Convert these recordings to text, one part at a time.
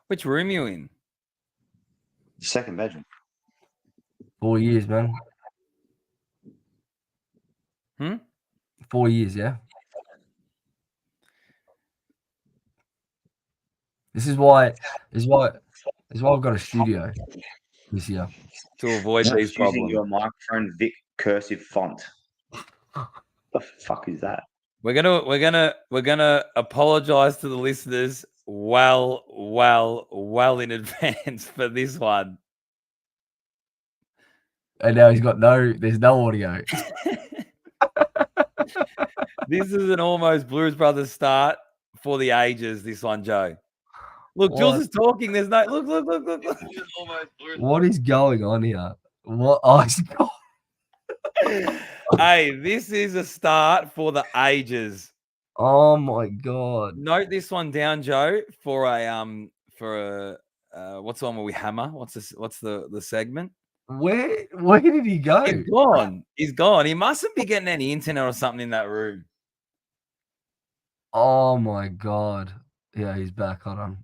Which room you in? Second bedroom. 4 years, man. 4 years, yeah. This is why I've got a studio this year. To avoid these Using problems. your microphone Vic cursive font. The fuck is that? We're gonna apologize to the listeners well in advance for this one. And now there's no audio. This is an almost Blues Brothers start for the ages, this one, Joe. Look, What? Jules is talking. There's no look. What is going on here? What? Oh, Hey, this is a start for the ages. oh my god. Note this one down, Joe, for a what's the one where we hammer? What's the segment? Where did he go? He's gone. He's gone. He mustn't be getting any internet or something in that room. Oh my god. Yeah, he's back. Hold on.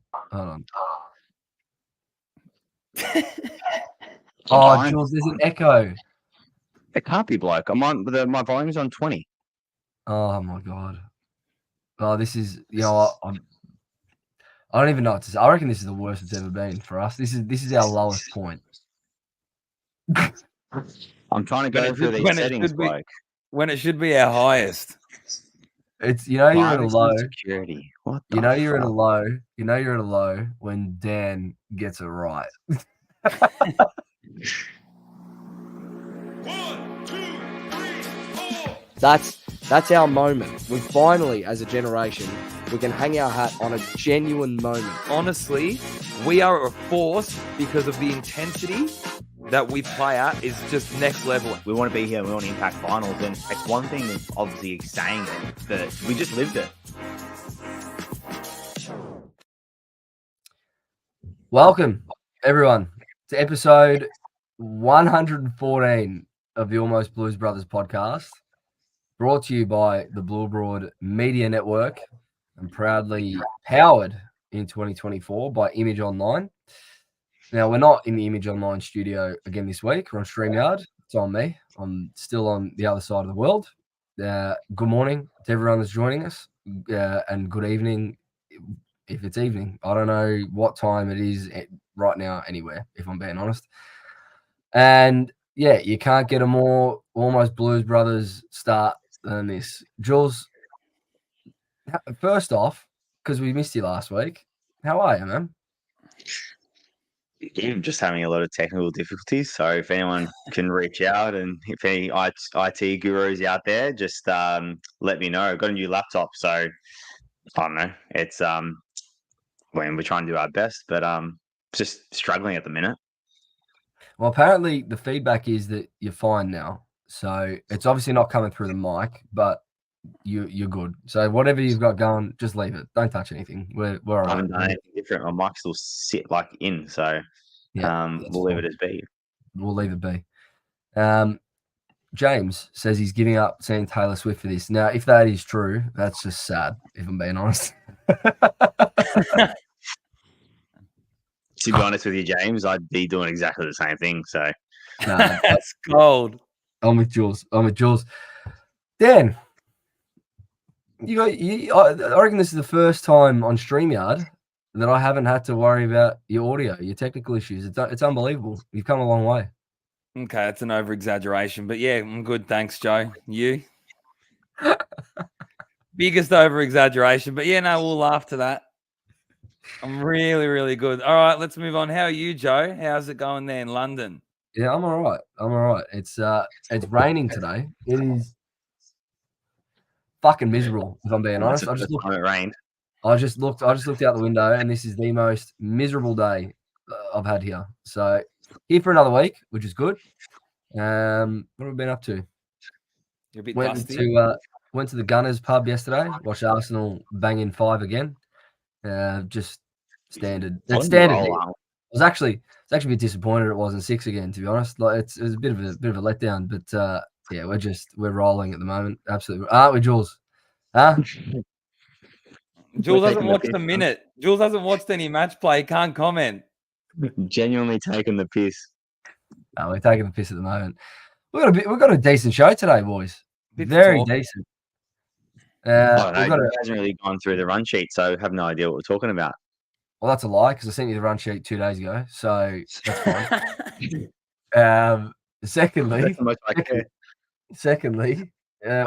Oh, Jules, there's an echo. It can't be, bloke. My volume's on 20. Oh my god. Oh, this is I don't even know what to say. I reckon this is the worst it's ever been for us. This is our lowest point. I'm trying to go through these settings, bloke. When it should be our highest. It's you're at a low. Security. What the You're at a low. You're at a low when Dan gets it right. 1, 2, 3, 4. That's our moment. We finally, as a generation, we can hang our hat on a genuine moment. Honestly, we are a force because of the intensity that we play at is just next level. We want to be here. We want to impact finals, and it's one thing of obviously saying it, but we just lived it. Welcome, everyone, to episode 114 of the Almost Blues Brothers podcast, brought to you by the Blue Broad Media Network and proudly powered in 2024 by Image Online. Now, we're not in the Image Online studio again this week. We're on StreamYard. It's on me. I'm still on the other side of the world. Good morning to everyone that's joining us, and good evening if it's evening. I don't know what time it is right now anywhere, if I'm being honest. And, yeah, you can't get a more Almost Blues Brothers start than this. Jules, first off, because we missed you last week, how are you, man? I'm just having a lot of technical difficulties. So if anyone can reach out, and if any IT gurus out there, just let me know. I've got a new laptop, so I don't know. It's when we're trying to do our best, but just struggling at the minute. Well, apparently the feedback is that you're fine now. So it's obviously not coming through the mic, but you're good. So whatever you've got going, just leave it. Don't touch anything. We're all right. I haven't done anything different. My mic still sit in, so we'll leave it as be. We'll leave it be. James says he's giving up seeing Taylor Swift for this. Now, if that is true, that's just sad, if I'm being honest. To be honest with you, James, I'd be doing exactly the same thing. So That's cold. I'm with Jules. Dan, I reckon this is the first time on StreamYard that I haven't had to worry about your audio, your technical issues. It's unbelievable. You've come a long way. Okay, that's an over-exaggeration. But yeah, I'm good. Thanks, Joe. You? Biggest over-exaggeration. But yeah, no, we'll laugh to that. I'm really, really good. All right, let's move on. How are you, Joe? How's it going there in London? Yeah, I'm all right. It's raining today. It is fucking miserable, if I'm being honest. It rained. I just looked out the window, and this is the most miserable day I've had here. So here for another week, which is good. What have we been up to? You're a bit dusty. Went to the Gunners pub yesterday. Watched Arsenal bang in 5 again. Just standard. That's standard. I was actually a bit disappointed it wasn't 6 again, to be honest. Like it was a bit of a letdown, but yeah, we're rolling at the moment. Absolutely, aren't we, Jules? Huh? Jules hasn't taking the watched piss, a man. minute. Jules hasn't watched any match play. Can't comment. Genuinely taking the piss. Oh, we're taking the piss at the moment. We've got a decent show today, boys. Bit to Very talk. decent. I We've don't got know. a, It hasn't really gone through the run sheet, so I have no idea what we're talking about. well, that's a lie because I sent you the run sheet 2 days ago, so that's fine. Secondly, That's how much I care.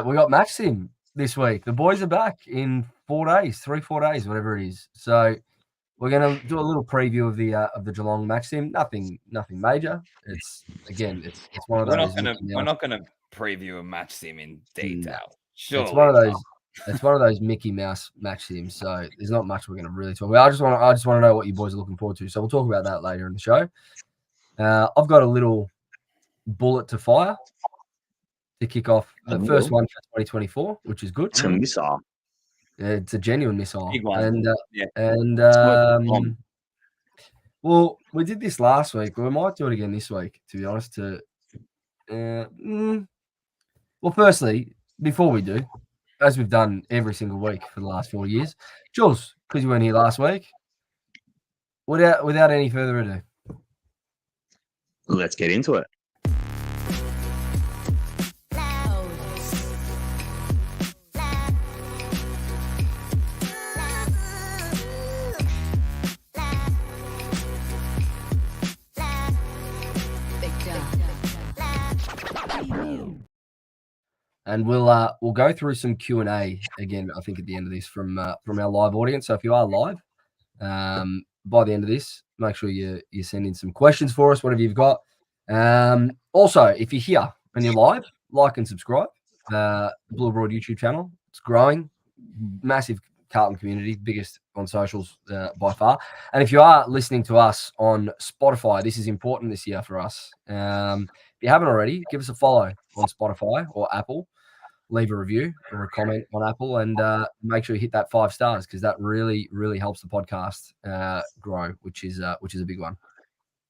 we got match sim this week. The boys are back in 4 days, 3-4 days, whatever it is. So we're going to do a little preview of the Geelong match sim. Nothing major. It's one of We're those. not gonna preview a match sim in detail. Sure. It's one of those. It's one of those Mickey Mouse match sims. So there's not much we're going to really talk about. I just want to know what you boys are looking forward to. So we'll talk about that later in the show. I've got a little bullet to fire to kick off the first one for 2024, which is good. It's a missile. It's a genuine missile. Big one. And bomb. well, we did this last week, but we might do it again this week, to be honest. Well, firstly, before we do, as we've done every single week for the last 4 years, Jules, because you weren't here last week, without any further ado, Let's get into it. and we'll go through some Q&A again, I think, at the end of this from our live audience. So if you are live, by the end of this, make sure you send in some questions for us, whatever you've got. Also, if you're here and you're live, like and subscribe. Blue Broad YouTube channel. It's growing. Massive Carlton community, biggest on socials by far. And if you are listening to us on Spotify, this is important this year for us. If you haven't already, give us a follow on Spotify or Apple. Leave a review or a comment on Apple, and make sure you hit that 5 stars because that really, really helps the podcast grow, which is a big one.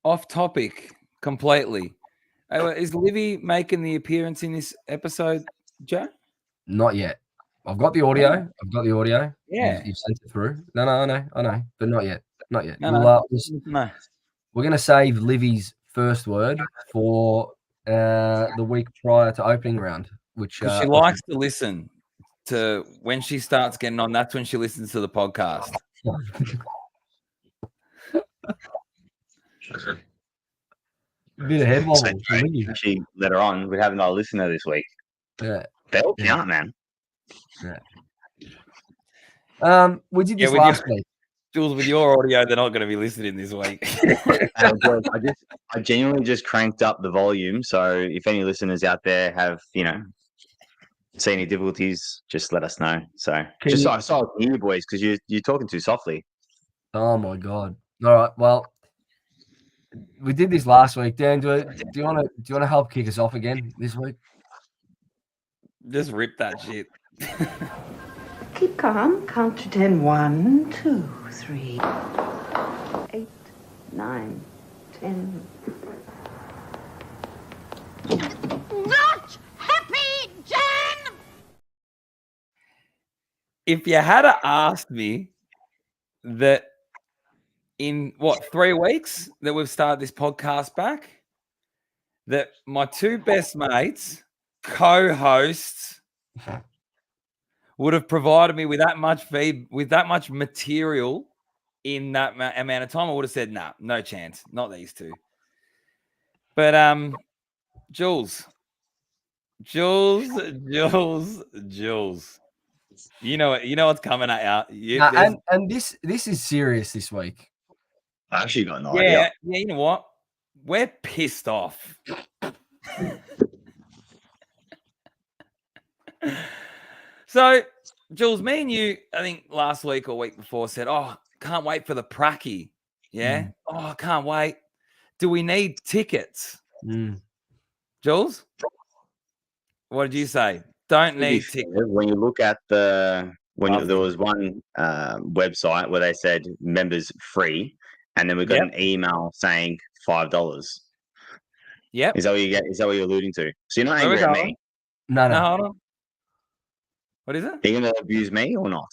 Off topic completely. Is Livy making the appearance in this episode, Joe? Not yet. I've got the audio. Yeah. You've sent it through. No, I know, but not yet. No. We're going to save Livy's first word for the week prior to opening round, which She likes to listen to when she starts getting on. That's when she listens to the podcast. bit of head wobble. Actually, later on, we have another listener this week. Yeah. They'll count, man. We did this with last week. Jules, with your audio, they're not going to be listening this week. I genuinely just cranked up the volume. So if any listeners out there have, see any difficulties, just let us know. So so I can hear you boys because you're talking too softly. Oh my god! All right, well, we did this last week. Dan, do you want to help kick us off again this week? Just rip that shit. Keep calm. Count to 10. 1, 2, 3, 8, 9, 10. Not happy, Jen! If you had asked me that in 3 weeks that we've started this podcast back, that my 2 best mates, co-hosts, would have provided me with that much feed, with that much material in that amount of time, I would have said, nah, no chance, not these two. But Jules, you know what's coming at you. And this is serious this week. I actually got no idea. Yeah, you know what? We're pissed off. So, Jules, me and you, I think last week or week before said, can't wait for the pracky. Yeah? I can't wait. Do we need tickets? Jules? What did you say? Don't need tickets. When you look at there was one website where they said members free, and then we got an email saying $5. Yep. Is that what you're alluding to? So you're not angry at me? No. Hold on. What is it? Are you going to abuse me or not?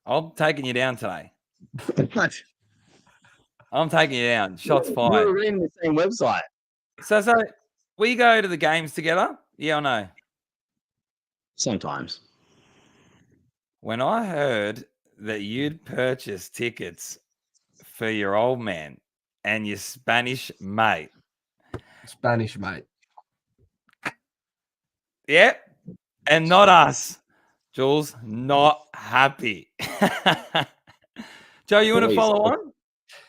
I'm taking you down today. I'm taking you down. Shots We fired. were reading the same website. So we go to the games together? Yeah or no? Sometimes. When I heard that you'd purchased tickets for your old man and your Spanish mate. Spanish, mate. Yeah. And not us. Jules, not happy. Joe, you want to Please. follow on?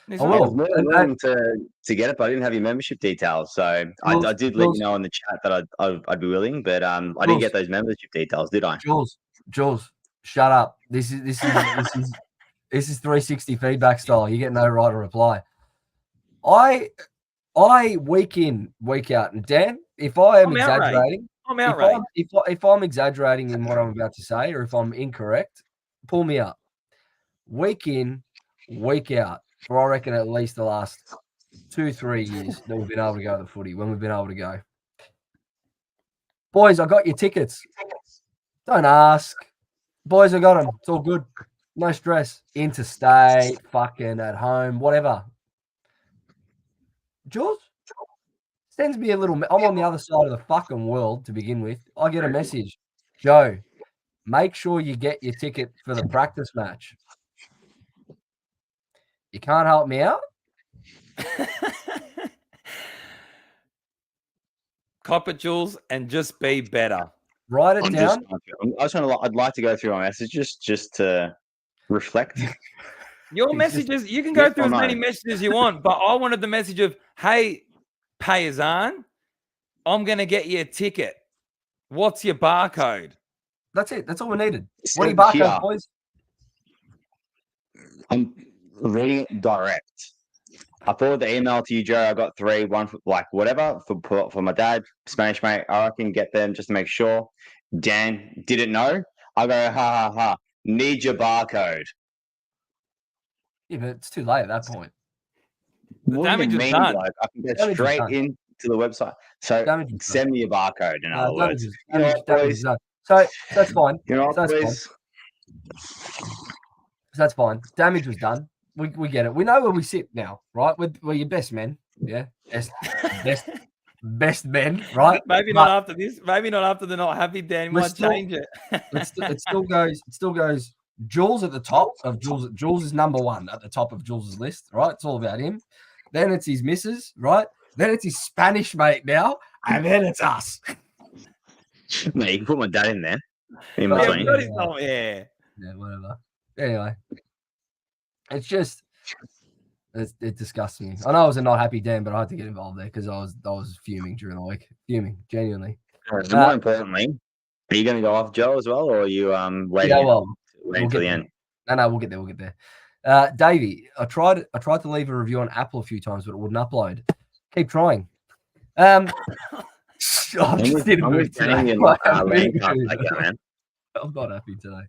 I I was will. more than willing to get it, but I didn't have your membership details. So I did let you know in the chat that I'd be willing, but I didn't get those membership details, did I? Jules, shut up. This is 360 feedback style. You get no right to reply. I week in, week out, and Dan, if I am exaggerating, I'm outraged. if I'm exaggerating in what I'm about to say, or if I'm incorrect, pull me up. Week in, week out, for I reckon at least the last 2-3 years that we've been able to go to the footy when we've been able to go. Boys, I got your tickets. Don't ask. Boys, I got them. It's all good. No stress. Interstate, fucking at home, whatever. Jules sends me a little. I'm on the other side of the fucking world to begin with. I get a message. Joe, make sure you get your ticket for the practice match. You can't help me out? Cop it, Jules, and just be better. Write it down. I'd like to go through my messages just to reflect. Your messages, you can go through as many messages as you want, but I wanted the message of, hey, Payazan, I'm going to get you a ticket. What's your barcode? That's it. That's all we needed. What are your barcodes, boys? I'm reading it direct. I forwarded the email to you, Joe. I got 3, one for like whatever for my dad, Spanish mate. I can get them just to make sure. Dan didn't know. I go, ha. Need your barcode. Yeah, but it's too late at that point. What damage do you is mean, done. like, I can get straight into the website. So send me your barcode, in other words. So that's fine. You know, so boys. That's fine. Damage was done. We get it. We know where we sit now, right? We're your best men. Yeah. Best men, right? Maybe not after this. Maybe not after the not happy, Dan. Might change it. It still goes. Jules at the top of Jules. Jules is number 1 at the top of Jules's list, right? It's all about him. Then it's his missus, right? Then it's his Spanish mate now, and then it's us. No, you can put my dad in there. In between. Yeah, whatever. Anyway, it's just it disgusts me. I know I was a not happy Dan, but I had to get involved there because I was fuming during the week. Fuming, genuinely. More importantly, are you going to go off Joe as well, or are you waiting? Yeah, well, waiting till the end? No, we'll get there. Davey, I tried to leave a review on Apple a few times, but it wouldn't upload. Keep trying. I'm just in a mood today. I'm not happy today.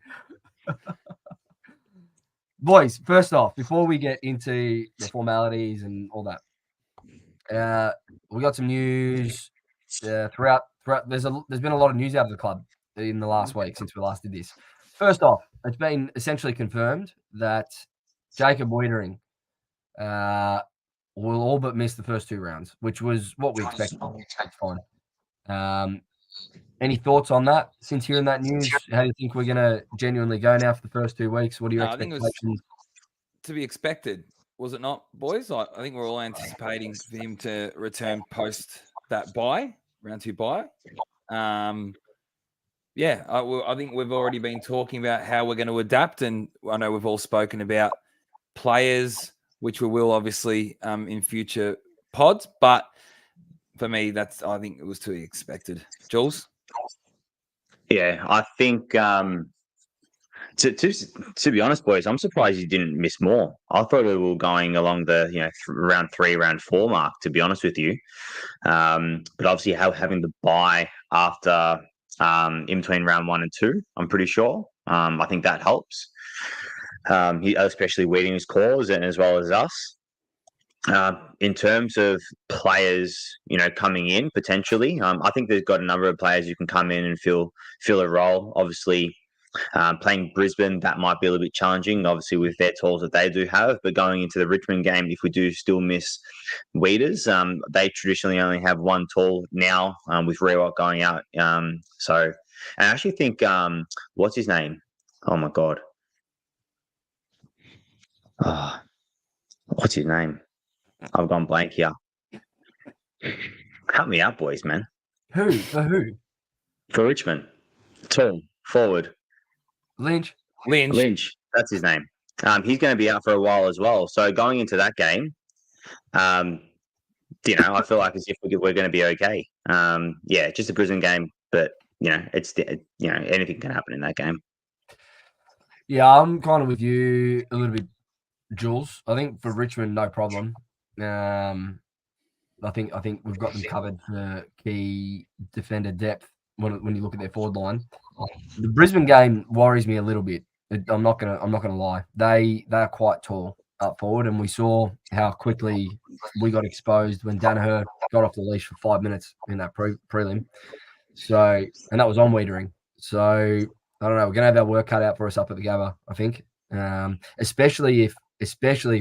Boys, first off, before we get into the formalities and all that, we got some news throughout. There's been a lot of news out of the club in the last week since we last did this. First off, it's been essentially confirmed that Jacob Wiedering will all but miss the first 2 rounds, which was what we expected. It's fine. Any thoughts on that? Since hearing that news, how do you think we're going to genuinely go now for the first 2 weeks? What are your expectations? I think it was to be expected, was it not, boys? I think we're all anticipating for him to return post that bye, round 2 bye. Yeah, I think we've already been talking about how we're going to adapt, and I know we've all spoken about players, which we will obviously in future pods. But for me, I think it was to be expected. Jules? Yeah, I think to be honest, boys, I'm surprised you didn't miss more. I thought we were going along the round 3, round 4 mark. To be honest with you, but obviously having the bye after in between round 1 and 2, I'm pretty sure. I think that helps. Especially Wieding's cause and as well as us. In terms of players, coming in potentially, I think there's got a number of players who can come in and fill a role. Obviously, Playing Brisbane, that might be a little bit challenging, obviously, with their tools that they do have. But going into the Richmond game, if we do still miss Weeders, they traditionally only have one tall now, with Rewalt going out. So, and I actually think, what's his name? Oh my God. Oh, what's his name? I've gone blank here. Help me out, boys, man. Who? For who? For Richmond. Tall, forward. Lynch. Lynch, that's his name. He's going to be out for a while as well. So going into that game, I feel like as if we're going to be okay. Yeah, just a Brisbane game, but anything can happen in that game. Yeah, I'm kind of with you a little bit, Jules. I think for Richmond, no problem. I think we've got them covered for key defender depth when you look at their forward line. The Brisbane game worries me a little bit. I'm not gonna lie. They are quite tall up forward, and we saw how quickly we got exposed when Danaher got off the leash for 5 minutes in that prelim. So, and that was on Wiedering. So I don't know. We're gonna have our work cut out for us up at the Gabba, I think. Especially if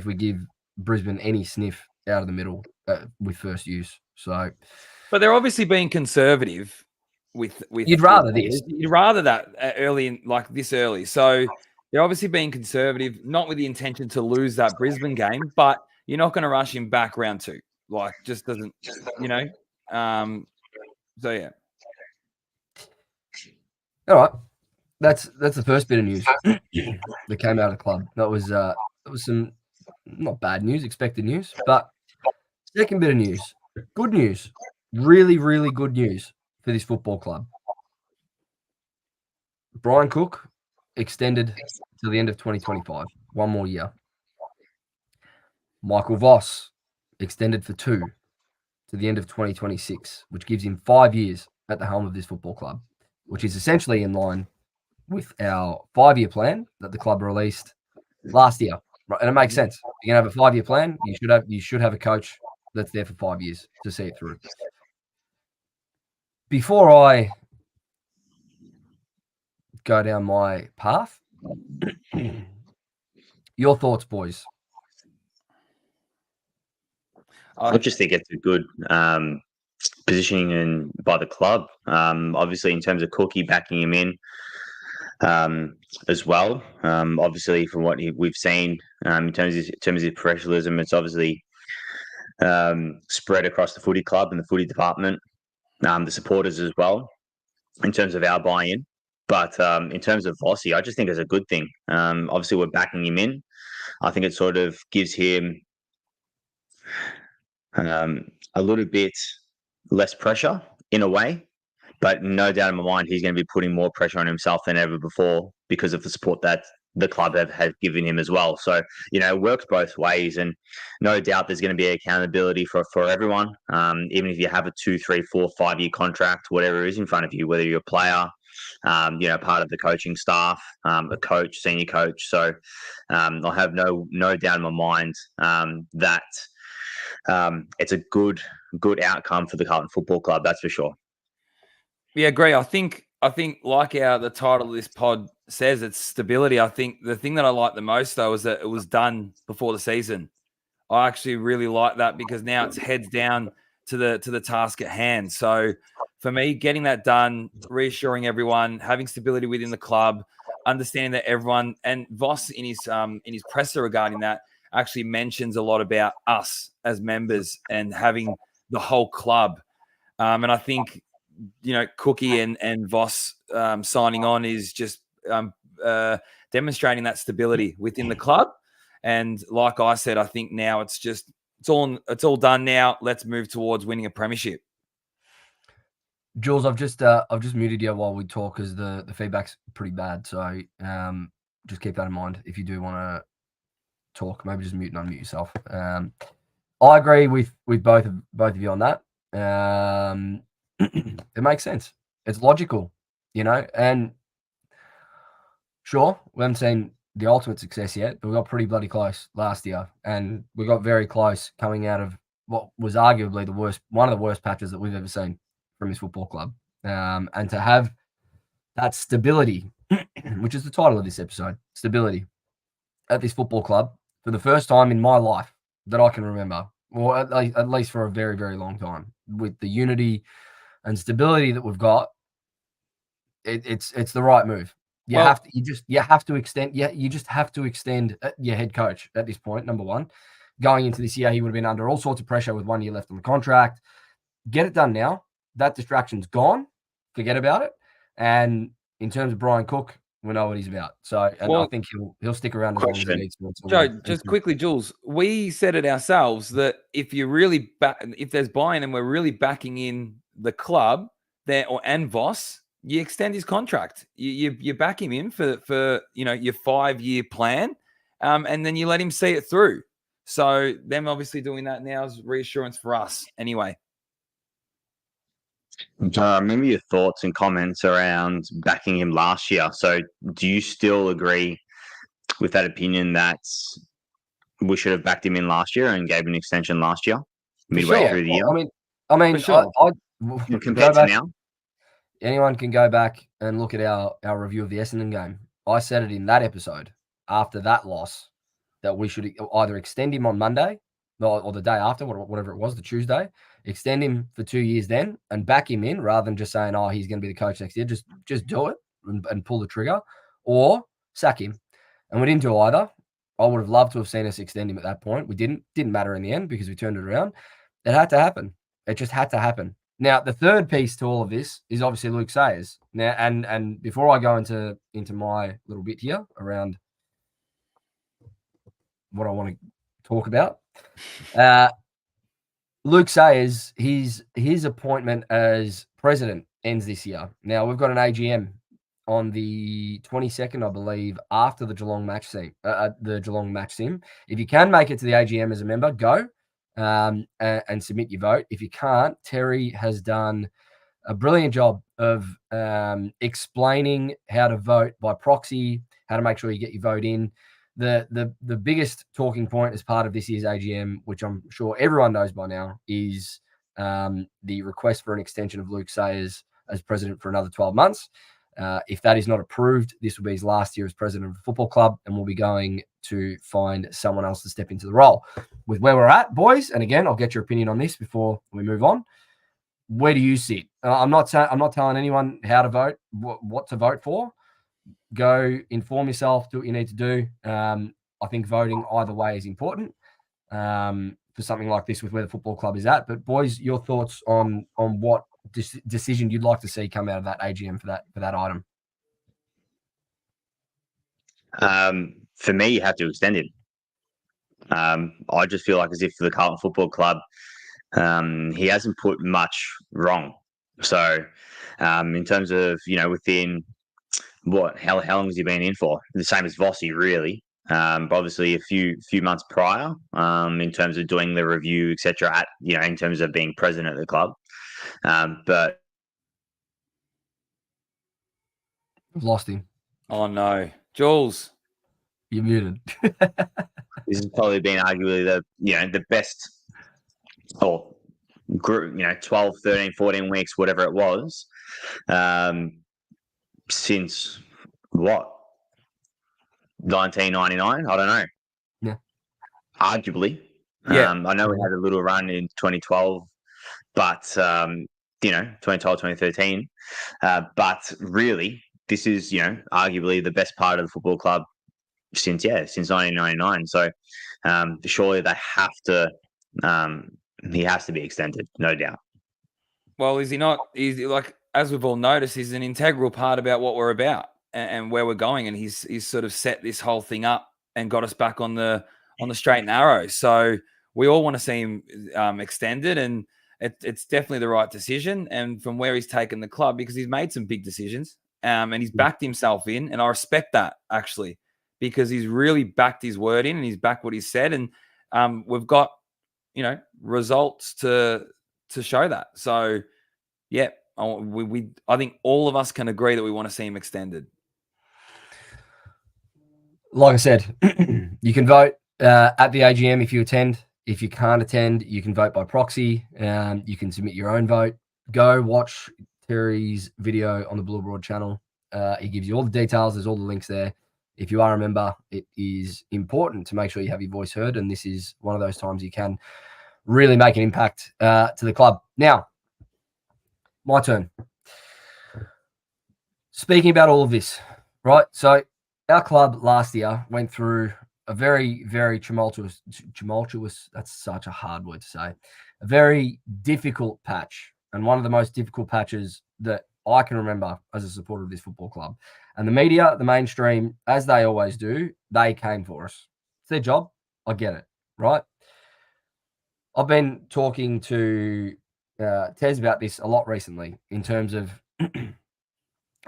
we give Brisbane any sniff out of the middle with first use. So, but they're obviously being conservative with you'd rather this. You'd rather that early in like this early. So they're obviously being conservative, not with the intention to lose that Brisbane game, but you're not going to rush him back round 2. Like, just doesn't, so yeah. All right. That's the first bit of news that came out of the club. That was some not bad news, expected news. But second bit of news, good news, really, really good news for this football club. Brian Cook extended to the end of 2025, 1 more year. Michael Voss extended for 2 to the end of 2026, which gives him 5 years at the helm of this football club, which is essentially in line with our 5-year plan that the club released last year. Right, and it makes sense. You're gonna have a 5-year plan. You should have a coach that's there for 5 years to see it through. Before I go down my path, your thoughts, boys? I just think it's a good positioning by the club. Obviously, in terms of Cookie backing him in as well. Obviously, from what we've seen in terms of his professionalism, it's obviously spread across the footy club and the footy department, the supporters as well, in terms of our buy-in. But in terms of Vossi, I just think it's a good thing. Obviously, we're backing him in. I think it sort of gives him a little bit less pressure in a way, but no doubt in my mind, he's going to be putting more pressure on himself than ever before because of the support that the club have given him as well. So, it works both ways, and no doubt there's going to be accountability for everyone. Even if you have a 2, 3, 4, 5-year contract, whatever is in front of you, whether you're a player, part of the coaching staff, a coach, senior coach. So I have no doubt in my mind that it's a good outcome for the Carlton Football Club. That's for sure. Yeah, agree. I think like the title of this pod says, it's stability. I think the thing that I like the most though is that it was done before the season. I actually really like that because now it's heads down to the task at hand. So for me, getting that done, reassuring everyone, having stability within the club, understanding that everyone, and Voss in his presser regarding that actually mentions a lot about us as members and having the whole club. And I think, Cookie and Voss signing on is just demonstrating that stability within the club. And like I said, I think now it's all done now. Let's move towards winning a premiership. Jules, I've just muted you while we talk because the feedback's pretty bad. So just keep that in mind if you do want to talk. Maybe just mute and unmute yourself. I agree with both of you on that. It makes sense. It's logical, and sure, we haven't seen the ultimate success yet, but we got pretty bloody close last year, and we got very close coming out of what was arguably one of the worst patches that we've ever seen from this football club. And to have that stability which is the title of this episode, stability at this football club for the first time in my life that I can remember, or at least for a very, very long time, with the unity and stability that we've got. It's the right move. You have to extend your head coach at this point. Number one, going into this year, he would have been under all sorts of pressure with 1 year left on the contract. Get it done now. That distraction's gone. Forget about it. And in terms of Brian Cook, we know what he's about. So, I think he'll stick around as long as he needs to. Joe, just quickly, Jules, we said it ourselves that if you're really if there's buy-in and we're really backing in the club there and Voss, you extend his contract. You back him in for your 5-year plan, and then you let him see it through. So them obviously doing that now is reassurance for us anyway. I remember your thoughts and comments around backing him last year. So do you still agree with that opinion that we should have backed him in last year and gave him an extension last year, midway through the year? I mean, sure. Compared to now? Anyone can go back and look at our review of the Essendon game. I said it in that episode after that loss that we should either extend him on Monday or the day after, whatever it was, the Tuesday, extend him for 2 years then and back him in rather than just saying, oh, he's going to be the coach next year. Just do it and pull the trigger or sack him. And we didn't do either. I would have loved to have seen us extend him at that point. We didn't matter in the end because we turned it around. It had to happen. It just had to happen. Now, the third piece to all of this is obviously Luke Sayers. Now, and before I go into my little bit here around what I want to talk about, Luke Sayers, his appointment as president ends this year. Now, we've got an AGM on the 22nd, I believe, after the Geelong match sim. If you can make it to the AGM as a member, go and submit your vote. If you can't, Terry has done a brilliant job of explaining how to vote by proxy, how to make sure you get your vote in. The biggest talking point as part of this year's AGM, which I'm sure everyone knows by now, is the request for an extension of Luke Sayers as president for another 12 months. If that is not approved, this will be his last year as president of the football club, and we'll be going to find someone else to step into the role. With where we're at, boys, and again, I'll get your opinion on this before we move on. Where do you sit? I'm not telling anyone how to vote, what to vote for. Go inform yourself, do what you need to do. I think voting either way is important for something like this with where the football club is at. But boys, your thoughts on what decision you'd like to see come out of that AGM for that item? For me, you have to extend him. I just feel like as if for the Carlton Football Club, he hasn't put much wrong. So in terms of, within how long has he been in for? The same as Vossi, really. But obviously a few months prior, in terms of doing the review, etc. In terms of being president of the club. But I've lost him. Oh no, Jules, you're muted. This has probably been arguably the best, or group, 12, 13, 14 weeks, whatever it was, since what? 1999? I don't know. Yeah. Arguably. Yeah. I know we had a little run in 2012, but 2012, 2013. But really, this is, arguably the best part of the football club since 1999. So surely they have to, he has to be extended, no doubt. Well, is he not? He's like, as we've all noticed, he's an integral part about what we're about and where we're going. And he's sort of set this whole thing up and got us back on the straight and narrow. So we all want to see him extended, and it's definitely the right decision. And from where he's taken the club, because he's made some big decisions, and he's backed himself in, and I respect that actually, because he's really backed his word in and he's backed what he said, and we've got results to show that. So yeah, I think all of us can agree that we want to see him extended. Like I said, you can vote at the AGM if you attend. If you can't attend, you can vote by proxy. You can submit your own vote. Go watch Terry's video on the Blue Broad channel He gives you all the details. There's all the links there. If you are a member, it is important to make sure you have your voice heard, and this is one of those times you can really make an impact to the club. Now, my turn. Speaking about all of this, right? So our club last year went through a very, very tumultuous, that's such a hard word to say, a very difficult patch, and one of the most difficult patches that I can remember as a supporter of this football club. And the media, the mainstream, as they always do, they came for us. It's their job. I get it, right? I've been talking to Tez about this a lot recently in terms of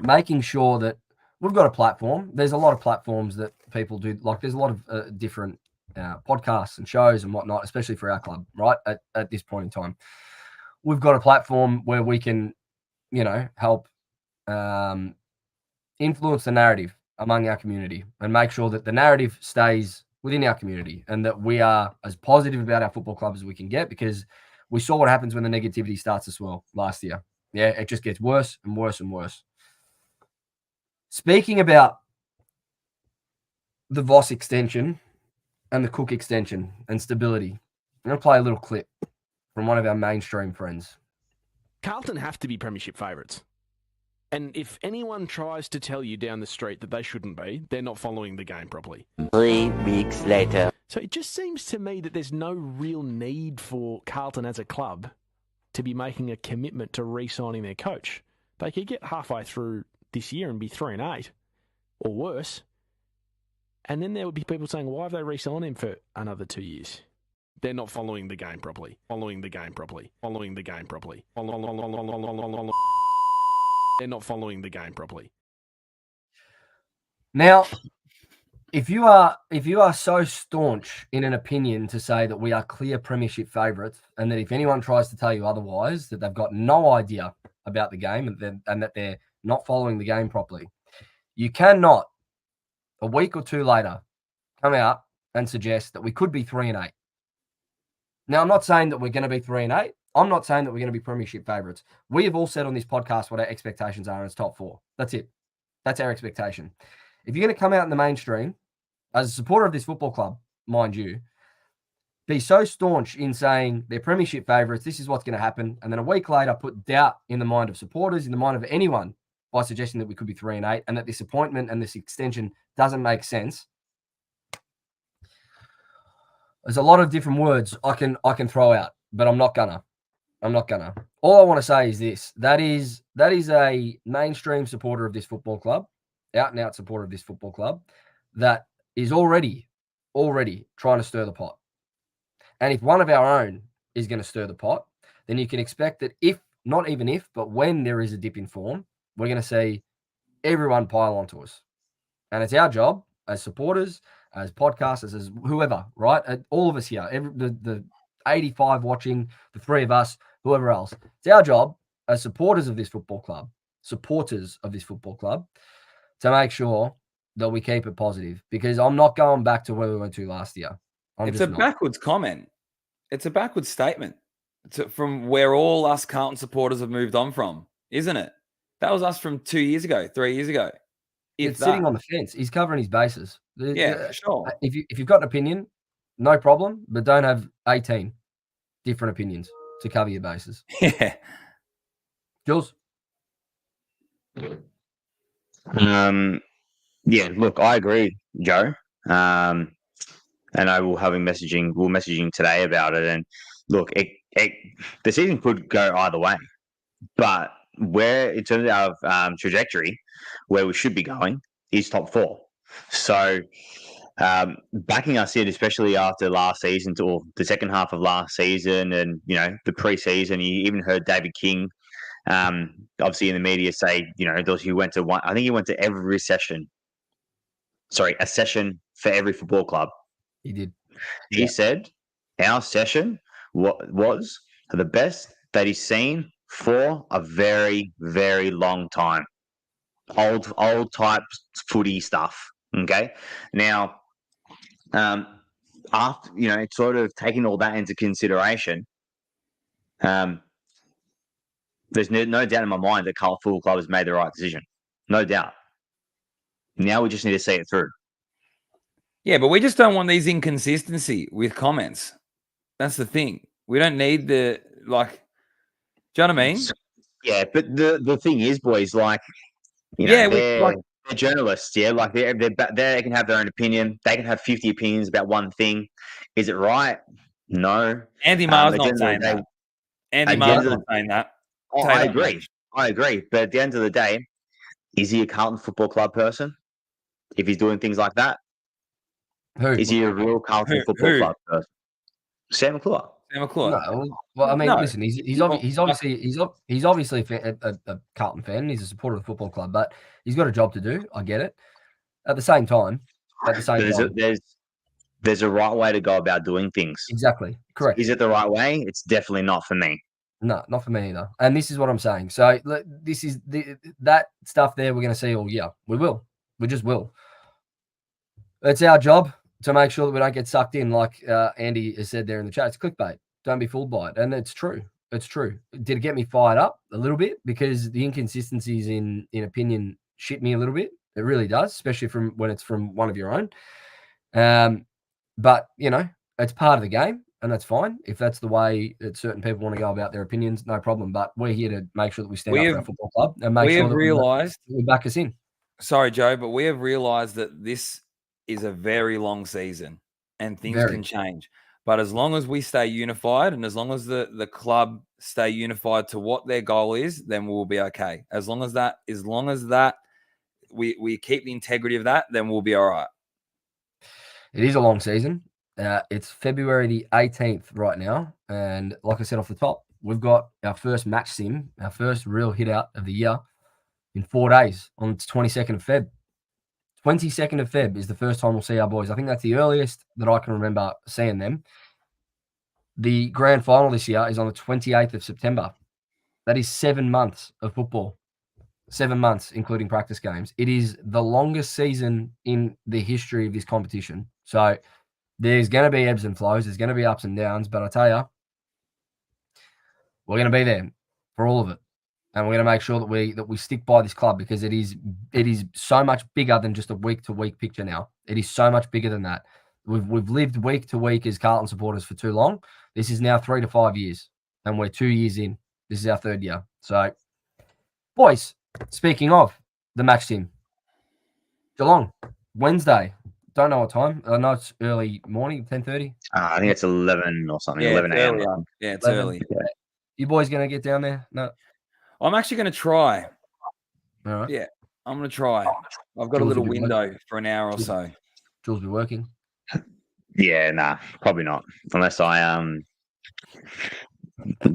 making sure that we've got a platform. There's a lot of platforms that people do. Like there's a lot of different podcasts and shows and whatnot, especially for our club, right? At this point in time, we've got a platform where we can, help influence the narrative among our community and make sure that the narrative stays within our community and that we are as positive about our football club as we can get, because we saw what happens when the negativity starts to swell last year. Yeah, it just gets worse and worse and worse. Speaking about the Voss extension and the Cook extension and stability, I'm going to play a little clip from one of our mainstream friends. Carlton have to be premiership favourites. And if anyone tries to tell you down the street that they shouldn't be, they're not following the game properly. 3 weeks later. So it just seems to me that there's no real need for Carlton as a club to be making a commitment to re-signing their coach. They could get halfway through this year and be 3-8 or worse. And then there would be people saying, why have they re-signed him for another 2 years? They're not following the game properly. Following the game properly. Following the game properly. They're not following the game properly. Now, if you are so staunch in an opinion to say that we are clear premiership favourites, and that if anyone tries to tell you otherwise, that they've got no idea about the game and that they're not following the game properly, you cannot, a week or two later, come out and suggest that we could be 3-8. Now, I'm not saying that we're going to be 3-8. I'm not saying that we're going to be premiership favourites. We have all said on this podcast what our expectations are, and it's top 4. That's it. That's our expectation. If you're going to come out in the mainstream, as a supporter of this football club, mind you, be so staunch in saying they're premiership favourites, this is what's going to happen, and then a week later put doubt in the mind of supporters, in the mind of anyone, by suggesting that we could be 3-8 and that this appointment and this extension doesn't make sense. There's a lot of different words I can throw out, but I'm not gonna. All I want to say is this: that is a mainstream supporter of this football club, out and out supporter of this football club, that is already trying to stir the pot. And if one of our own is going to stir the pot, then you can expect that but when there is a dip in form, we're going to see everyone pile onto us. And it's our job as supporters, as podcasters, as whoever, right? All of us here, the 85 watching, the 3 of us, whoever else. It's our job as supporters of this football club, to make sure that we keep it positive, because I'm not going back to where we went to last year. It's a backwards comment. It's a backwards statement from where all us Carlton supporters have moved on from, isn't it? That was us from 2 years ago, 3 years ago. It's sitting on the fence. He's covering his bases. Yeah, sure. If you've got an opinion, no problem, but don't have 18 different opinions to cover your bases. Yeah. Jules? Yeah, look, I agree, Joe. And I will have messaging today about it. And look, the season could go either way, but where in terms of trajectory, where we should be going is top 4. So backing us in, especially after last season or the second half of last season, and the preseason, you even heard David King, obviously in the media, say he went to one. I think he went to every session. Sorry, a session for every football club. He did. He said our session was the best that he's seen for a very, very long time. Old type footy stuff. Okay. Now, after sort of taking all that into consideration, there's no doubt in my mind that Carlton Football Club has made the right decision. no doubt. Now we just need to see it through. Yeah, but we just don't want these inconsistency with comments. That's the thing. We don't need the like. Do you know what I mean? Yeah, but the thing is, boys, like, you know, Yeah, they're journalists. Yeah, like they can have their own opinion. They can have 50 opinions about one thing. Is it right? No. Andy Marr's At the not end of the saying day- that. Andy at the Marr's end of not saying that. Oh, Tell you I that agree. much. I agree. But at the end of the day, is he a Carlton Football Club person? If he's doing things like that, Who? is he a real Carlton Football who? Club person? Sam McClure. Sam McClure. No, well, I mean, No. listen, he's obviously a Carlton fan. He's a supporter of the football club, but he's got a job to do. I get it. At the same time, There's a right way to go about doing things. exactly correct. Is it the right way? It's definitely not for me. No, not for me either. And this is what I'm saying. So this is that stuff there. We're going to see all year. We will. We just will. It's our job to make sure that we don't get sucked in, like Andy has said there in the chat. It's clickbait. Don't be fooled by it. And it's true. It's true. Did it get me fired up a little bit? Because the inconsistencies in opinion shit me a little bit. It really does, especially from when it's from one of your own. But, you know, it's part of the game, and that's fine. If that's the way that certain people want to go about their opinions, no problem. But we're here to make sure that we stand up for our football club and make sure that we back us in. Sorry, Joe, but we have realised that this is a very long season and things can change. But as long as we stay unified and as long as the club stay unified to what their goal is, then we'll be okay. As long as that we keep the integrity of that, then we'll be all right. It is a long season. It's February the 18th right now. And like I said off the top, we've got our first match sim, our first real hit out of the year in 4 days on the 22nd of Feb. 22nd of Feb is the first time we'll see our boys. I think that's the earliest that I can remember seeing them. The grand final this year is on the 28th of September. That is 7 months of football. 7 months, including practice games. It is the longest season in the history of this competition. So there's going to be ebbs and flows. There's going to be ups and downs. But I tell you, we're going to be there for all of it. And we're going to make sure that we stick by this club because it is so much bigger than just a week-to-week picture now. It is so much bigger than that. We've lived week to week as Carlton supporters for too long. This is now 3 to 5 years, and we're 2 years in. This is our third year. So, boys, speaking of the match team, Geelong, Wednesday. Don't know what time. I know it's early morning, 10:30. I think it's 11 or something. Yeah, 11 a.m. Yeah, it's 11. early. Yeah. You boys going to get down there? No. I'm actually going to try. All right. Yeah, I'm going to try. I've got Jules a little will be window for an hour or so. Jules will be working. Yeah, nah, probably not. Unless I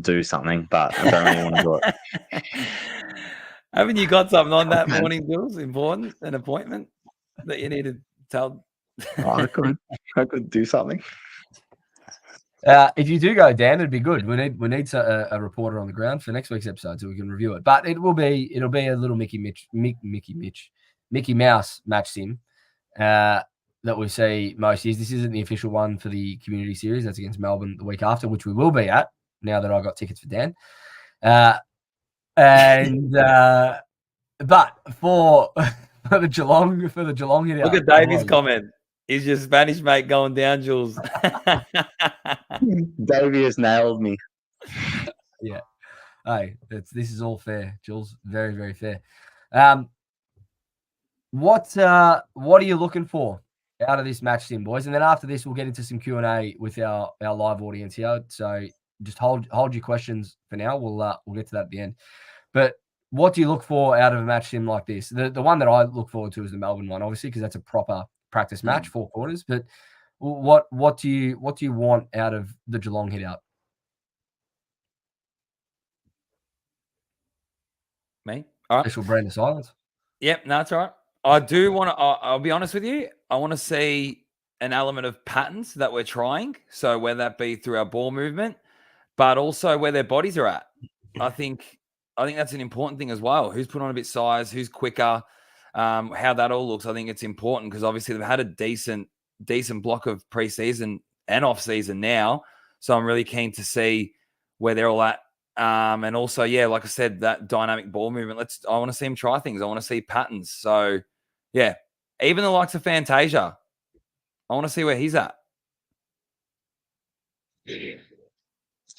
do something, but I don't really want to do it. Haven't you got something on that morning, Jules? Important, an appointment that you need to tell? I could do something. If you do go, Dan, it'd be good. We need a reporter on the ground for next week's episode so we can review it. But it'll be a little Mickey Mouse match sim that we see most years. This isn't the official one for the community series. That's against Melbourne the week after, which we will be at now that I got tickets for Dan. But for the Geelong hit Look at Davey's comment. Is your Spanish mate going down, Jules? Davey has nailed me. Yeah. Hey, this is all fair, Jules. Very, very fair. What are you looking for out of this match sim, boys? And then after this, we'll get into some Q&A with our live audience here. So just hold your questions for now. We'll get to that at the end. But what do you look for out of a match sim like this? The one that I look forward to is the Melbourne one, obviously, because that's a proper practice match, 4 quarters. But what do you want out of the Geelong hit out? Me? All right. Special brand of silence. Yep, no, that's all right. I do want to, I'll be honest with you. I want to see an element of patterns that we're trying. So whether that be through our ball movement, but also where their bodies are at. I think that's an important thing as well. Who's put on a bit size, who's quicker, how that all looks. I think it's important because obviously they've had a decent block of preseason and off season now. So I'm really keen to see where they're all at And also, yeah, like I said, that dynamic ball movement. I want to see him try things. I want to see patterns. So, yeah, even the likes of Fantasia, I want to see where he's at.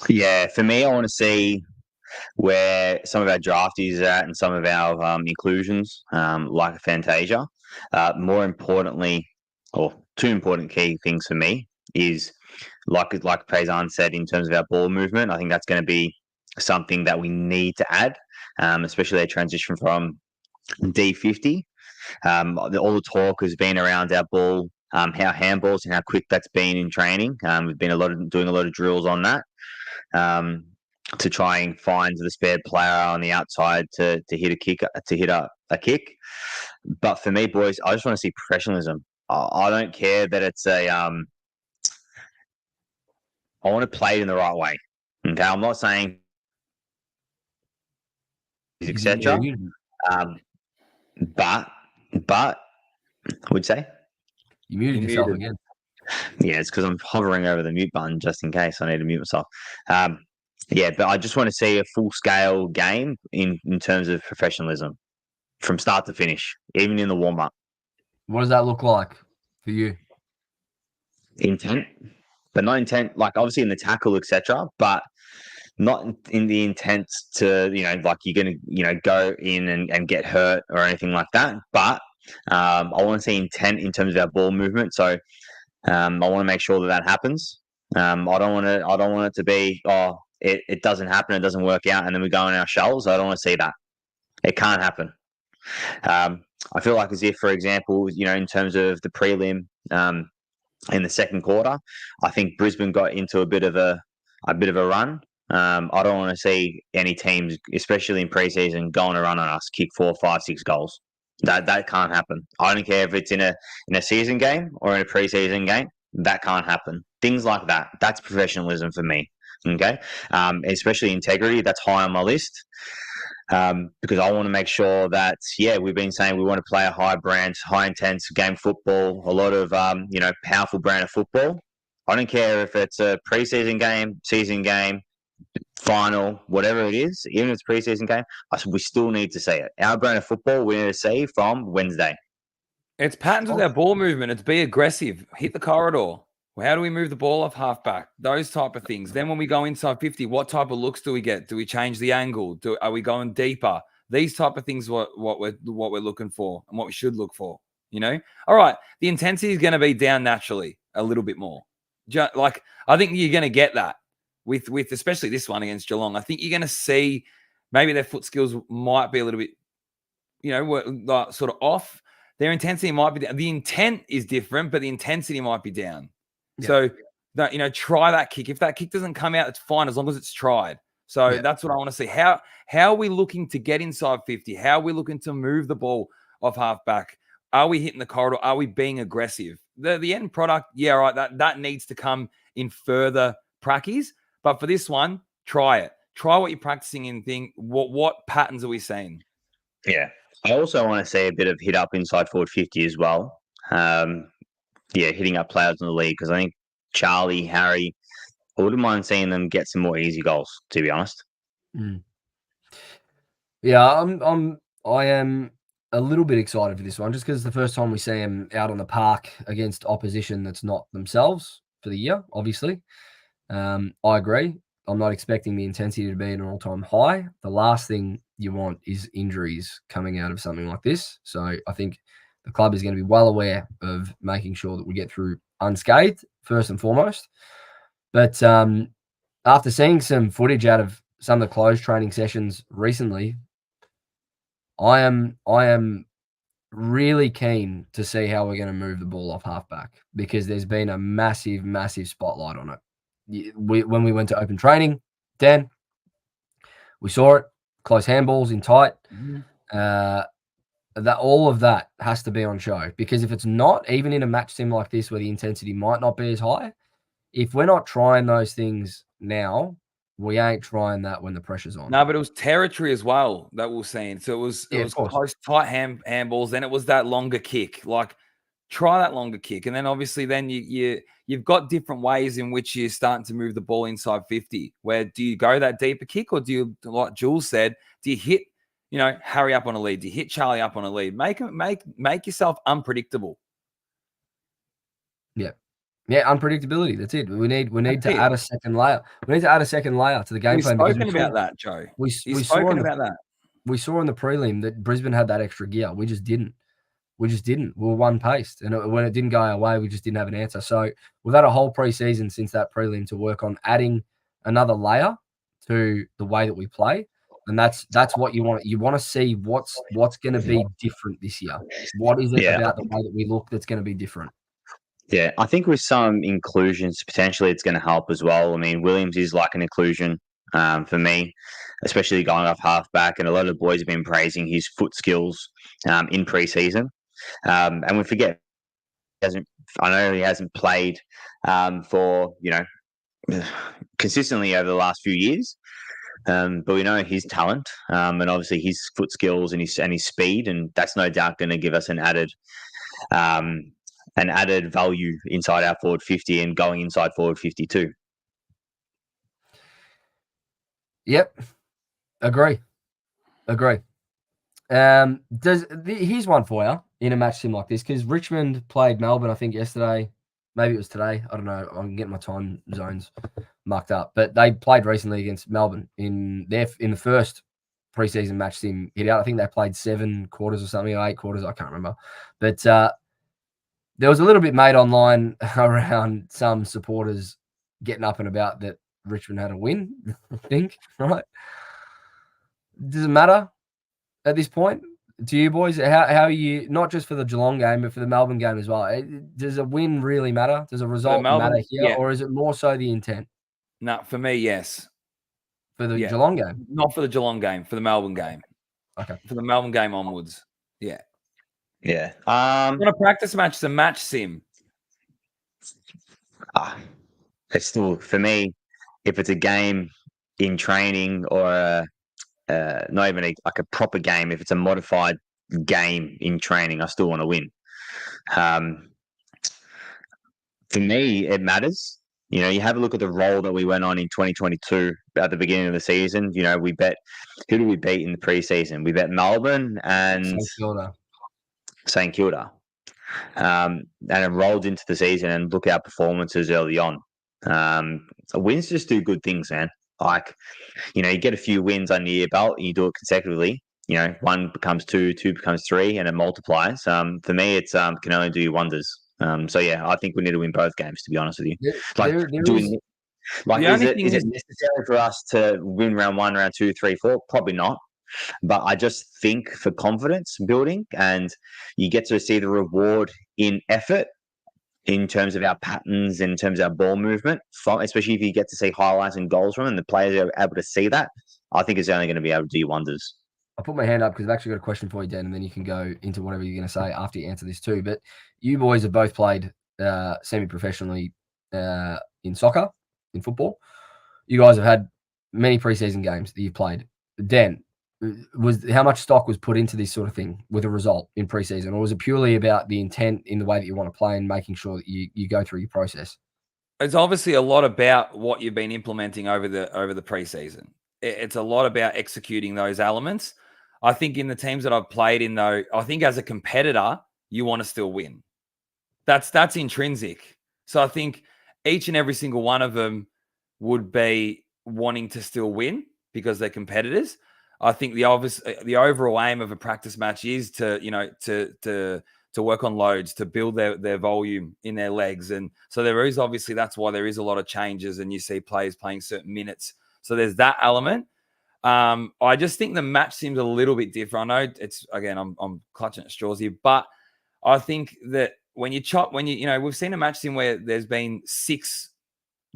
Yeah, for me, I want to see where some of our draftees are at and some of our inclusions, like Fantasia. More importantly, or two important key things for me is like Paysan said in terms of our ball movement. I think that's going to be something that we need to add, especially a transition from D50. All the talk has been around our ball, how handballs and how quick that's been in training. We've been doing a lot of drills on that. To try and find the spare player on the outside to hit a kick, a kick. But for me, boys, I just want to see professionalism. I don't care that it's I want to play it in the right way. Okay, I'm not saying etc. But would you say you muted yourself again? Yeah, it's because I'm hovering over the mute button just in case I need to mute myself. Yeah, but I just want to see a full-scale game in terms of professionalism from start to finish, even in the warm-up. What does that look like for you? Intent, but not intent, like obviously in the tackle, etc., but not in the intent to, like you're going to, go in and get hurt or anything like that. But I want to see intent in terms of our ball movement. So I want to make sure that happens. I don't want it to be, it doesn't happen, it doesn't work out, and then we go on our shells. I don't want to see that. It can't happen. I feel like as if, for example, in terms of the prelim in the second quarter, I think Brisbane got into a bit of a run. I don't want to see any teams, especially in preseason, go on a run on us, kick 4, 5, 6 goals. That can't happen. I don't care if it's in a season game or in a preseason game. That can't happen. Things like that. That's professionalism for me. Okay, especially integrity. That's high on my list. Because I want to make sure that, we've been saying we want to play a high brand, high intense game football, a lot of, powerful brand of football. I don't care if it's a preseason game, season game, final, whatever it is, even if it's a preseason game, we still need to see it. Our brand of football, we need to see from Wednesday. It's patterns with our ball movement. It's be aggressive, hit the corridor. How do we move the ball off halfback? Those type of things. Then when we go inside 50, what type of looks do we get? Do we change the angle? Are we going deeper? These type of things what we're looking for and what we should look for. All right. The intensity is going to be down naturally a little bit more. Like I think you're going to get that with especially this one against Geelong. I think you're going to see maybe their foot skills might be a little bit, sort of off. Their intensity might be down. The intent is different, but the intensity might be down. Yeah. So, try that kick. If that kick doesn't come out, it's fine as long as it's tried. So that's what I want to see. How are we looking to get inside 50? How are we looking to move the ball off halfback? Are we hitting the corridor? Are we being aggressive? The end product, that needs to come in further practice. But for this one, try it. Try what you're practicing in thing. What patterns are we seeing? Yeah. I also want to see a bit of hit up inside forward 50 as well. Hitting up players in the league, because I think Charlie, Harry, I wouldn't mind seeing them get some more easy goals, to be honest. Yeah, I am a little bit excited for this one, just because it's the first time we see them out on the park against opposition that's not themselves for the year, obviously. I agree. I'm not expecting the intensity to be at an all-time high. The last thing you want is injuries coming out of something like this. So I think the club is going to be well aware of making sure that we get through unscathed, first and foremost. But after seeing some footage out of some of the closed training sessions recently, I am really keen to see how we're going to move the ball off halfback, because there's been a massive, massive spotlight on it. When we went to open training, Dan, we saw it, close handballs in tight. That all of that has to be on show, because if it's not, even in a match sim like this where the intensity might not be as high, if we're not trying those things now, we ain't trying that when the pressure's on. No, but it was territory as well that we were seeing. So it was close, tight handballs. Then it was that longer kick. Like, try that longer kick, and then obviously then you've got different ways in which you're starting to move the ball inside 50. Where do you go that deeper kick, or do you, like Jules said, do you hit, Harry up on a lead? Do you hit Charlie up on a lead? Make yourself unpredictable. Yeah, unpredictability. That's it. We need That's to it. add a second layer. We need to add a second layer to the game We've plan. spoken about that, Joe. We You've saw spoken about that. We saw in the prelim that Brisbane had that extra gear. We just didn't. We were one-paced. And when it didn't go our way, we just didn't have an answer. So we've had a whole preseason since that prelim to work on adding another layer to the way that we play. And that's what you want. You want to see what's going to be different this year. What is it about the way that we look that's going to be different? Yeah, I think with some inclusions, potentially it's going to help as well. I mean, Williams is like an inclusion for me, especially going off halfback. And a lot of the boys have been praising his foot skills in preseason. And we forget, I know he hasn't played for, consistently over the last few years. But we know his talent and obviously his foot skills and his speed, and that's no doubt going to give us an added value inside our forward 50 and going inside forward 52. Yep. Agree. Here's one for you in a match sim like this, because Richmond played Melbourne, I think, yesterday. Maybe it was today. I don't know. I'm getting my time zones mucked up. But they played recently against Melbourne in the first preseason match sim hit out. I think they played 7 quarters or something, or 8 quarters. I can't remember. But there was a little bit made online around some supporters getting up and about that Richmond had a win, I think, right? Does it matter at this point to you boys? How are you, not just for the Geelong game, but for the Melbourne game as well? Does a win really matter? Does a result matter here, or is it more so the intent? No, for me, yes. For the Geelong game? Not for the Geelong game, for the Melbourne game. Okay. For the Melbourne game onwards. Yeah. Yeah. When a practice match is a match sim. It's still, for me, if it's a game in training or not even like a proper game, if it's a modified game in training, I still want to win. For me, it matters. You have a look at the role that we went on in 2022 at the beginning of the season. We bet, who did we beat in the preseason? We bet Melbourne and St Kilda. And it rolled into the season, and look at our performances early on. Wins just do good things, man. Like, you get a few wins under your belt and you do it consecutively. 1 becomes 2, 2 becomes 3, and it multiplies. For me, it's can only do you wonders. So yeah, I think we need to win both games, to be honest with you. Is it necessary for us to win round 1, round 2, 3, 4? Probably not. But I just think for confidence building, and you get to see the reward in effort, in terms of our patterns, in terms of our ball movement, especially if you get to see highlights and goals from them, and the players are able to see that, I think it's only going to be able to do wonders. I'll put my hand up because I've actually got a question for you, Dan, and then you can go into whatever you're going to say after you answer this too. But you boys have both played semi-professionally in soccer, in football. You guys have had many preseason games that you've played. Dan, how much stock was put into this sort of thing with a result in preseason, or was it purely about the intent in the way that you want to play and making sure that you go through your process? It's obviously a lot about what you've been implementing over the preseason. It's a lot about executing those elements. I think in the teams that I've played in, though, I think as a competitor, you want to still win. That's intrinsic. So I think each and every single one of them would be wanting to still win because they're competitors. I think the overall aim of a practice match is to work on loads, to build their volume in their legs. And so there is, obviously, that's why there is a lot of changes, and you see players playing certain minutes. So there's that element. I just think the match seems a little bit different. I know it's, again, I'm clutching at straws here, but I think that when we've seen a match sim where there's been 6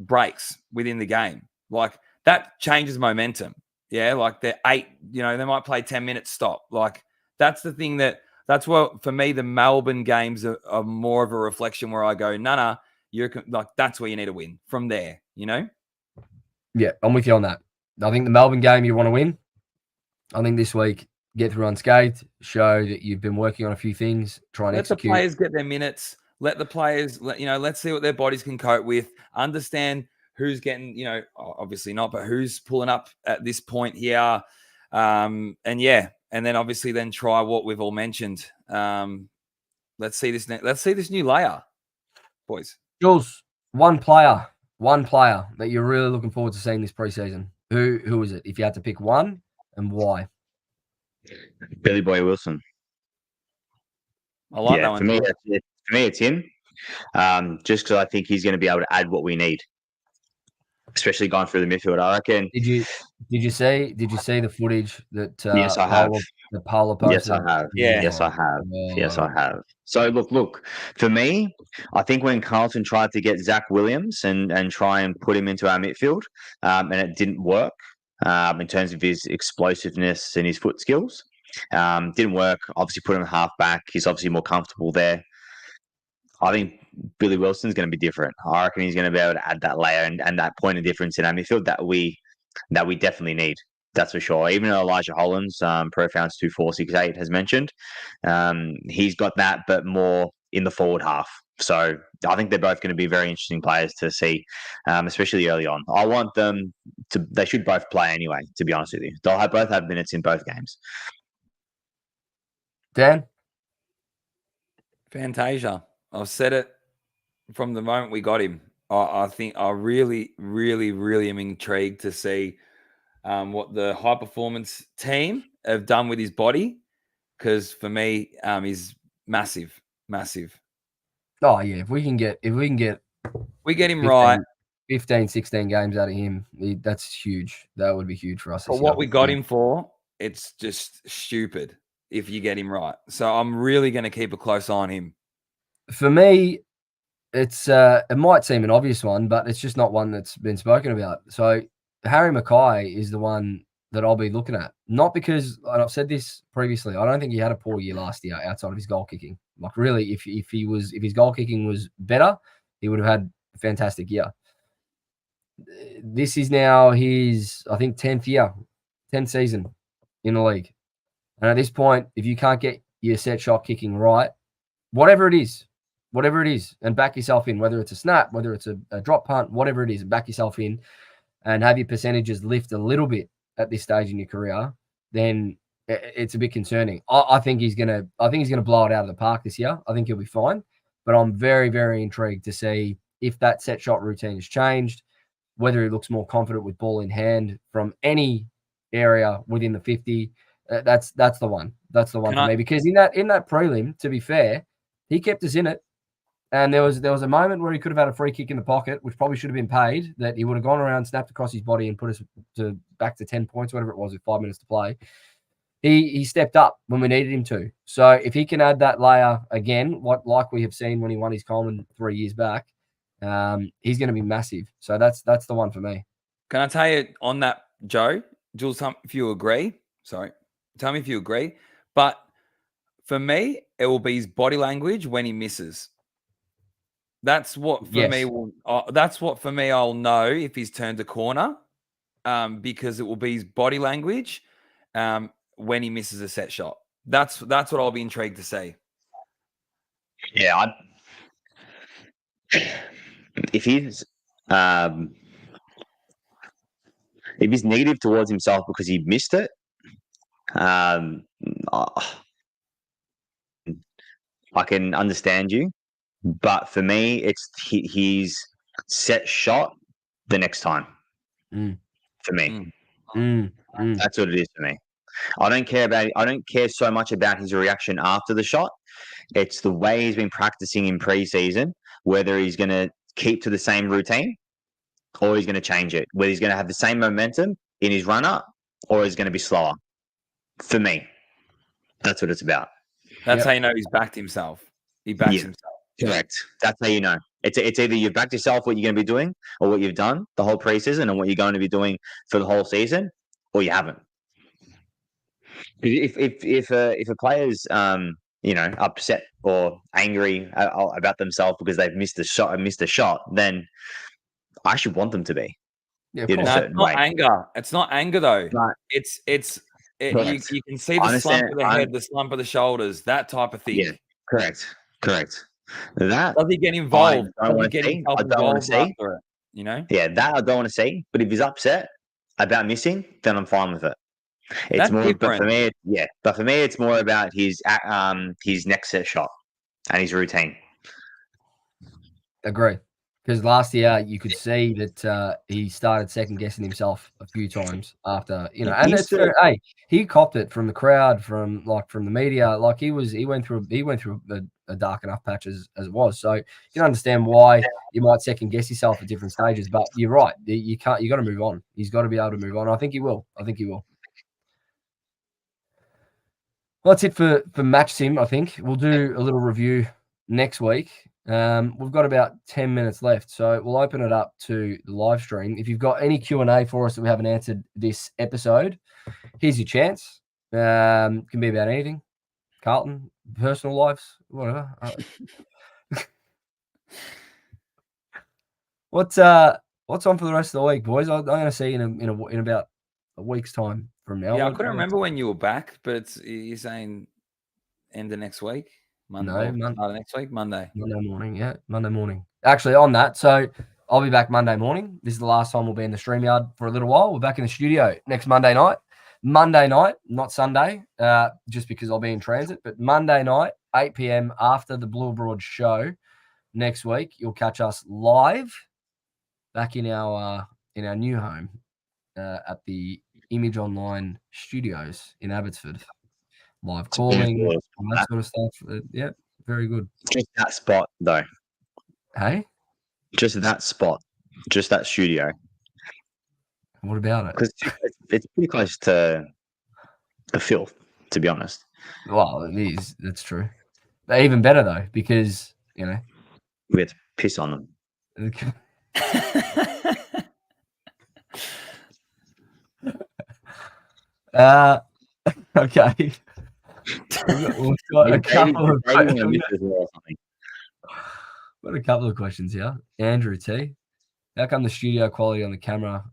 breaks within the game, like that changes momentum. Yeah, like they're 8, they might play 10 minutes, stop. Like that's the thing that's what, for me, the Melbourne games are more of a reflection where I go, nah, you're like, that's where you need to win from there, Yeah, I'm with you on that. I think the Melbourne game you want to win. I think this week get through unscathed, show that you've been working on a few things, try and Let the execute. players get their minutes. Let the players, let's see what their bodies can cope with. Understand who's getting, obviously not, but who's pulling up at this point here. And then obviously then try what we've all mentioned. Let's see this. Let's see this new layer, boys. Jules, one player that you're really looking forward to seeing this preseason. Who is it? If you had to pick one, and why? Billy Boy Wilson. I like that one. For me, it's him. Just because I think he's going to be able to add what we need, especially going through the midfield. I reckon. Did you see the footage that? Yes, I have. The Paolo posted? Yes, I have. Yeah. Yes, I have. Yes, I have. So look. For me, I think when Carlton tried to get Zach Williams and try and put him into our midfield, and it didn't work in terms of his explosiveness and his foot skills. Didn't work. Obviously, put him half back. He's obviously more comfortable there. I think Billy Wilson's going to be different. I reckon he's going to be able to add that layer and that point of difference in our midfield that we definitely need. That's for sure. Even Elijah Hollands, Profounds 2468 has mentioned, he's got that, but more in the forward half. So I think they're both going to be very interesting players to see, especially early on. I want them to. They should both play anyway. To be honest with you, they'll both have minutes in both games. Dan? Fantasia. I've said it from the moment we got him. I think I really, really, really am intrigued to see what the high performance team have done with his body, because for me, he's massive. Oh yeah, if we can get we get him 15, right. 15, 16 games out of him, that's huge. That would be huge for us. For what we got him for, it's just stupid if you get him right. So I'm really going to keep a close eye on him. For me, it's it might seem an obvious one, but it's just not one that's been spoken about. So Harry Mackay is the one that I'll be looking at. Not because, and I've said this previously, I don't think he had a poor year last year outside of his goal kicking. Like really, if his goal kicking was better, he would have had a fantastic year. This is now his, I think, 10th season in the league. And at this point, if you can't get your set shot kicking right, whatever it is, and back yourself in, whether it's a snap, whether it's a drop punt, whatever it is, and back yourself in and have your percentages lift a little bit at this stage in your career, then it's a bit concerning. I think he's gonna blow it out of the park this year. I think he'll be fine, but I'm very, very intrigued to see if that set shot routine has changed, whether he looks more confident with ball in hand from any area within the 50. That's the one. That's the one for me, because in that prelim, to be fair, he kept us in it. And there was a moment where he could have had a free kick in the pocket, which probably should have been paid, that he would have gone around, snapped across his body and put us back to 10 points, whatever it was, with 5 minutes to play. He stepped up when we needed him to. So if he can add that layer again, like we have seen when he won his Coleman 3 years back, he's going to be massive. So that's the one for me. Can I tell you on that, Joe? Jules, if you agree. Sorry. Tell me if you agree. But for me, it will be his body language when he misses. That's what for me will. That's what for me I'll know if he's turned a corner, because it will be his body language when he misses a set shot. That's what I'll be intrigued to see. Yeah, if he's negative towards himself because he missed it, I can understand you. But for me, it's he's set shot the next time. For me, that's what it is for me. I don't care so much about his reaction after the shot. It's the way he's been practicing in preseason, whether he's going to keep to the same routine or he's going to change it, whether he's going to have the same momentum in his run up or he's going to be slower. For me, that's what it's about. That's how you know he's backed himself. He backs himself. Correct. That's how you know. It's either you've backed yourself, what you're going to be doing, or what you've done the whole preseason and what you're going to be doing for the whole season, or you haven't. If a player's upset or angry about themselves because they've missed a shot, then I should want them to be. Yeah, it's not anger. It's not anger though. No. It's Correct. You can see I the slump understand. of the head, the slump of the shoulders, that type of thing. Yeah, correct. That Does he get I involved? don't Does he want to get see. himself I don't want to involved see. after it? You know, Yeah, that I don't want to see. But if he's upset about missing, then I'm fine with it. It's that's more, but for different. me, but for me, it's more about his next set shot and his routine. Agree. Because last year you could see that he started second guessing himself a few times after, you know, and He's it's fair. Hey, he copped it from the crowd, from the media. Like he went through a dark enough patch as it was. So you can understand why you might second guess yourself at different stages. But you're right. You got to move on. He's got to be able to move on. I think he will. Well, that's it for Match Sim. I think we'll do a little review next week. We've got about 10 minutes left, so we'll open it up to the live stream. If you've got any Q&A for us that we haven't answered this episode, here's your chance. Can be about anything. Carlton, personal lives, whatever. What's on for the rest of the week, boys? I'm going to see you in about a week's time from now. Yeah, I couldn't remember when you were back, but you're saying end of next week? Monday next week? Monday. Monday morning, yeah. Monday morning. Actually, on that, so I'll be back Monday morning. This is the last time we'll be in the StreamYard for a little while. We're back in the studio next Monday night. Monday night, not Sunday, just because I'll be in transit, but Monday night, 8 p.m. after the Blue Broad show next week, you'll catch us live back in our new home at the Image Online Studios in Abbotsford. Live calling, all that sort of stuff. Yeah, very good. Just that spot, though. Hey? Just that spot. Just that studio. What about it? Because it's pretty close to the filth, to be honest. Well, it is. That's true. But even better, though, because, you know. We had to piss on them. Okay. We've got a couple of questions here. Andrew T. How come the studio quality on the camera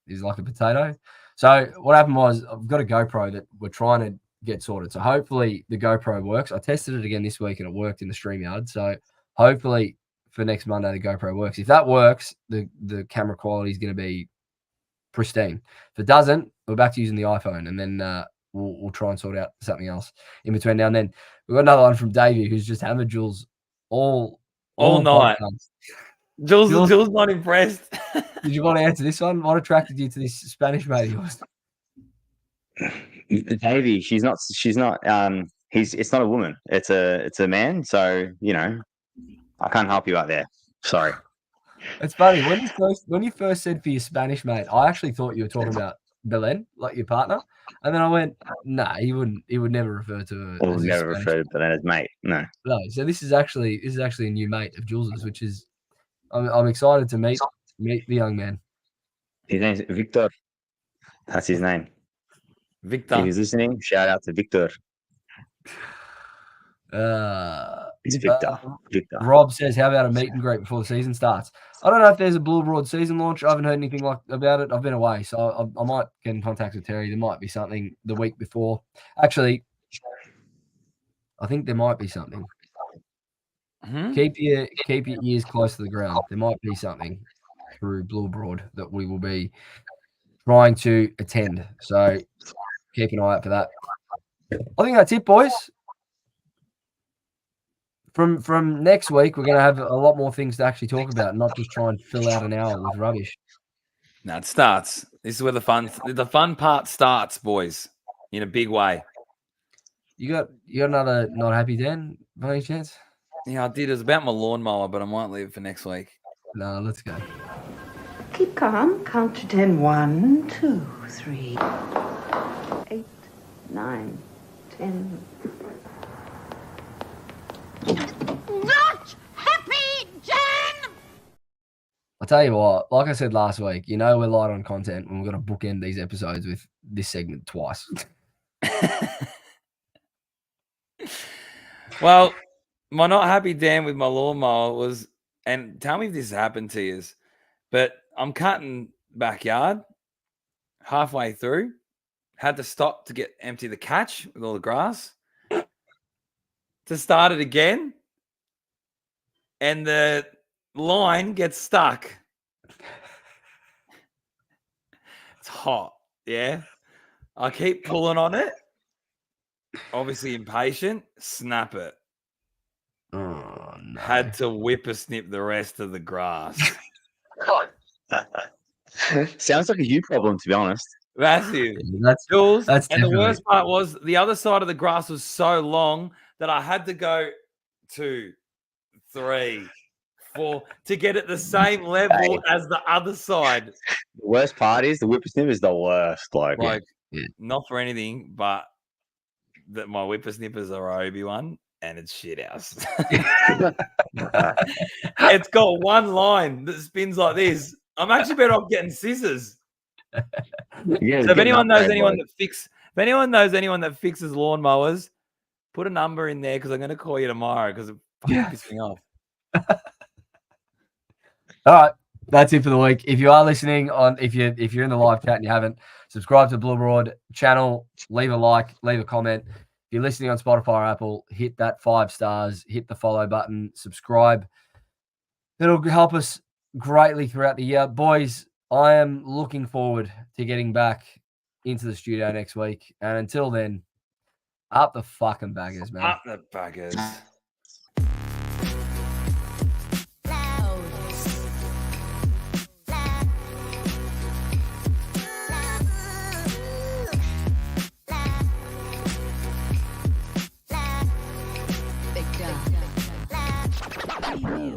is like a potato? So what happened was I've got a GoPro that we're trying to get sorted. So hopefully the GoPro works. I tested it again this week and it worked in the StreamYard. So hopefully for next Monday the GoPro works. If that works, the camera quality is going to be pristine. If it doesn't, we're back to using the iPhone, and then we'll try and sort out something else in between now and then. We've got another one from Davey who's just hammered Jules all night. Podcasts. Jules not impressed. Did you want to answer this one? What attracted you to this Spanish mate of yours? Davey, she's not it's not a woman. It's a man. So, you know, I can't help you out there. Sorry. It's funny when you first said for your Spanish mate, I actually thought you were talking about Belen, like your partner, and then I went, nah, he would never refer to her. Or never refer to Belen as mate. No. So this is actually a new mate of Jules's, which is I'm excited to meet the young man. His name's Victor. That's his name. Victor. If he's listening, shout out to Victor. It's Victor. Victor. Rob says, how about a meet and greet before the season starts? I don't know if there's a Blue Broad season launch. I haven't heard anything about it. I've been away, so I might get in contact with Terry. There might be something the week before. Actually, I think there might be something. Mm-hmm. Keep your ears close to the ground. There might be something through Blue Broad that we will be trying to attend. So keep an eye out for that. I think that's it, boys. From next week, we're going to have a lot more things to actually talk about, not just try and fill out an hour with rubbish. No, it starts. This is where the fun part starts, boys, in a big way. You got another not happy Dan by any chance? Yeah, I did. It was about my lawnmower, but I might leave it for next week. No, let's go. Keep calm. Count to 10. 1, 2, 3, 8, 9, 10. Not happy, Jan! I'll tell you what, like I said last week, you know we're light on content and we're going to bookend these episodes with this segment twice. Well, my not happy Dan with my lawnmower was, and tell me if this happened to you, but I'm cutting backyard halfway through, had to stop to empty the catch with all the grass, to start it again, and the line gets stuck. It's hot, yeah. I keep pulling on it. Obviously impatient. Snap it. Oh, no. Had to whippersnip the rest of the grass. Sounds like a you problem, to be honest. Massive. That's Jules, that's and the definitely- worst part was the other side of the grass was so long that I had to go 2, 3, 4 to get it the same level as the other side. The worst part is the whippersnipper is the worst. Like, Yeah. Not for anything, but that my whippersnippers are Obi-Wan and it's shit house. It's got one line that spins like this. I'm actually better off getting scissors. yeah, So if anyone knows anyone that fixes lawnmowers, put a number in there because I'm going to call you tomorrow because it fucking pissed me off. All right, that's it for the week. If you are listening if you're in the live chat and you haven't, subscribe to the Blue Broad channel, leave a like, leave a comment. If you're listening on Spotify or Apple, hit that 5 stars, hit the follow button, subscribe. It'll help us greatly throughout the year. Boys, I am looking forward to getting back into the studio next week. And until then, up the fucking baggers, man. Up the buggers.